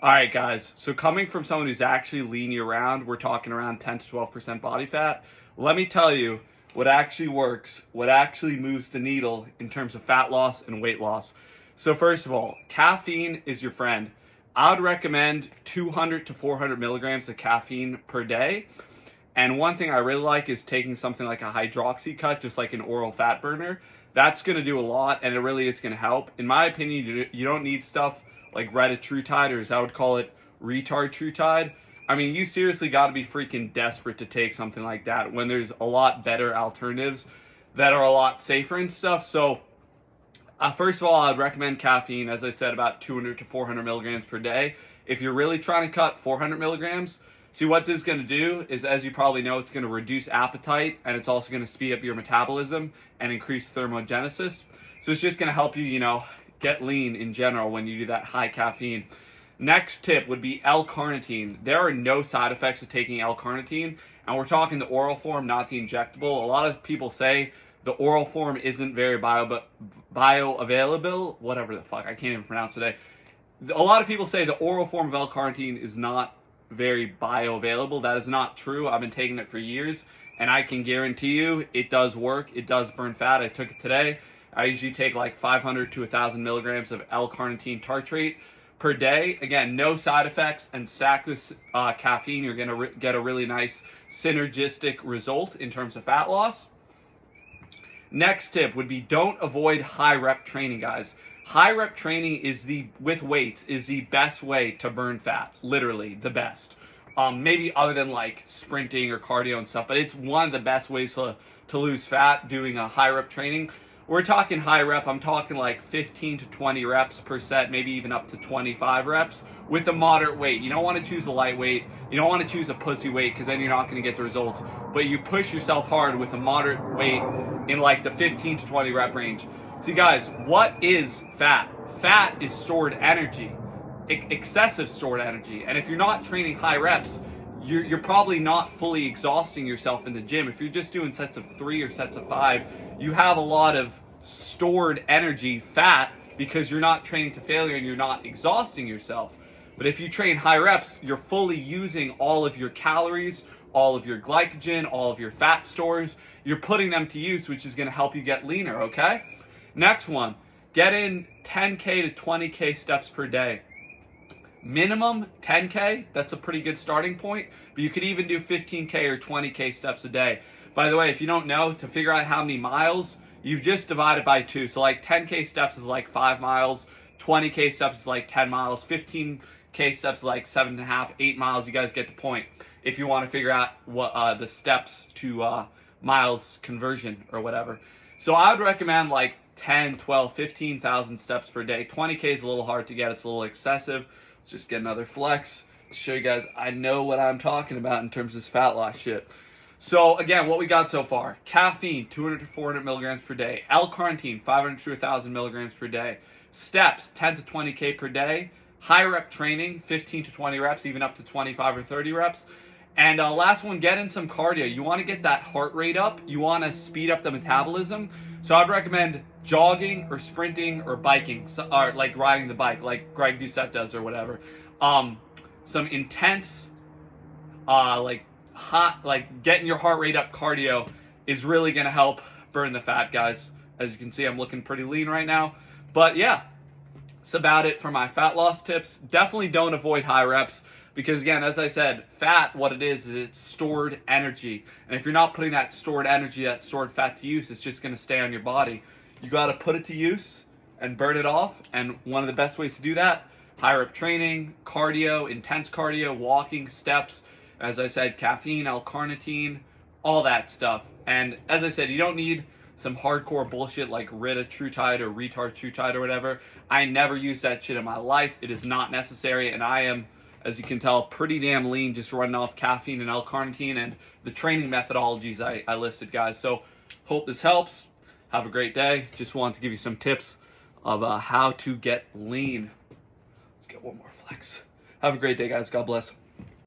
All right, guys. So coming from someone who's actually lean year round, we're talking around 10 to 12% body fat. Let me tell you what actually works, what actually moves the needle in terms of fat loss and weight loss. So first of all, caffeine is your friend. I would recommend 200 to 400 milligrams of caffeine per day. And one thing I really like is taking something like a hydroxy cut, just like an oral fat burner. That's going to do a lot, and it really is going to help. In my opinion, you don't need stuff like retatrutide, or as I would call it, retardtrutide. I mean, you seriously got to be freaking desperate to take something like that when there's a lot better alternatives that are a lot safer and stuff. So, first of all, I'd recommend caffeine, as I said, about 200 to 400 milligrams per day. If you're really trying to cut 400 milligrams, see what this is going to do is, as you probably know, it's going to reduce appetite, and it's also going to speed up your metabolism and increase thermogenesis. So it's just going to help you, get lean in general when you do that high caffeine. Next tip would be L-carnitine. There are no side effects of taking L-carnitine, and we're talking the oral form, not the injectable. A lot of people say the oral form isn't very bioavailable, whatever the fuck, I can't even pronounce today. A lot of people say the oral form of L-carnitine is not very bioavailable. That is not true. I've been taking it for years, and I can guarantee you it does work. It does burn fat. I took it today. I usually take like 500 to 1,000 milligrams of L-carnitine tartrate per day. Again, no side effects, and stack this caffeine, you're going to get a really nice synergistic result in terms of fat loss. Next tip would be don't avoid high rep training, guys. High rep training with weights is the best way to burn fat, literally the best. Maybe other than like sprinting or cardio and stuff, but it's one of the best ways to lose fat, doing a high rep training. We're talking high rep, I'm talking like 15 to 20 reps per set, maybe even up to 25 reps with a moderate weight. You don't want to choose a lightweight. You don't want to choose a pussy weight because then you're not going to get the results. But you push yourself hard with a moderate weight in like the 15 to 20 rep range. See, guys, what is fat? Fat is stored energy, excessive stored energy. And if you're not training high reps, you're probably not fully exhausting yourself in the gym. If you're just doing sets of 3 or sets of 5, you have a lot of stored energy, fat, because you're not training to failure and you're not exhausting yourself. But if you train high reps, you're fully using all of your calories, all of your glycogen, all of your fat stores. You're putting them to use, which is going to help you get leaner, okay? Next one, get in 10K to 20K steps per day. Minimum 10K, that's a pretty good starting point, but you could even do 15K or 20K steps a day. By the way, if you don't know, to figure out how many miles, you just divide it by 2. So like 10K steps is like 5 miles, 20K steps is like 10 miles, 15K steps is like 7.5, 8 miles. You guys get the point if you want to figure out what the steps to miles conversion or whatever. So I would recommend like 10, 12, 15,000 steps per day. 20K is a little hard to get. It's a little excessive. Let's just get another flex to show you guys I know what I'm talking about in terms of this fat loss shit. So again, what we got so far: caffeine, 200 to 400 milligrams per day. L-carnitine, 500 to 1,000 milligrams per day. Steps, 10 to 20K per day. High rep training, 15 to 20 reps, even up to 25 or 30 reps. And last one, get in some cardio. You want to get that heart rate up. You want to speed up the metabolism. So I'd recommend jogging or sprinting or biking, or like riding the bike, like Greg Doucette does or whatever. Some intense, like getting your heart rate up cardio is really going to help burn the fat, guys. As you can see, I'm looking pretty lean right now. But yeah, that's about it for my fat loss tips. Definitely don't avoid high reps. Because again, as I said, fat, what it is it's stored energy. And if you're not putting that stored energy, that stored fat to use, it's just going to stay on your body. You got to put it to use and burn it off. And one of the best ways to do that, high rep training, cardio, intense cardio, walking, steps, as I said, caffeine, L-carnitine, all that stuff. And as I said, you don't need some hardcore bullshit like retatrutide or retardtrutide or whatever. I never use that shit in my life. It is not necessary, and I am, as you can tell, pretty damn lean just running off caffeine and L-carnitine and the training methodologies I listed, guys. So hope this helps. Have a great day. Just wanted to give you some tips of how to get lean. Let's get one more flex. Have a great day, guys. God bless.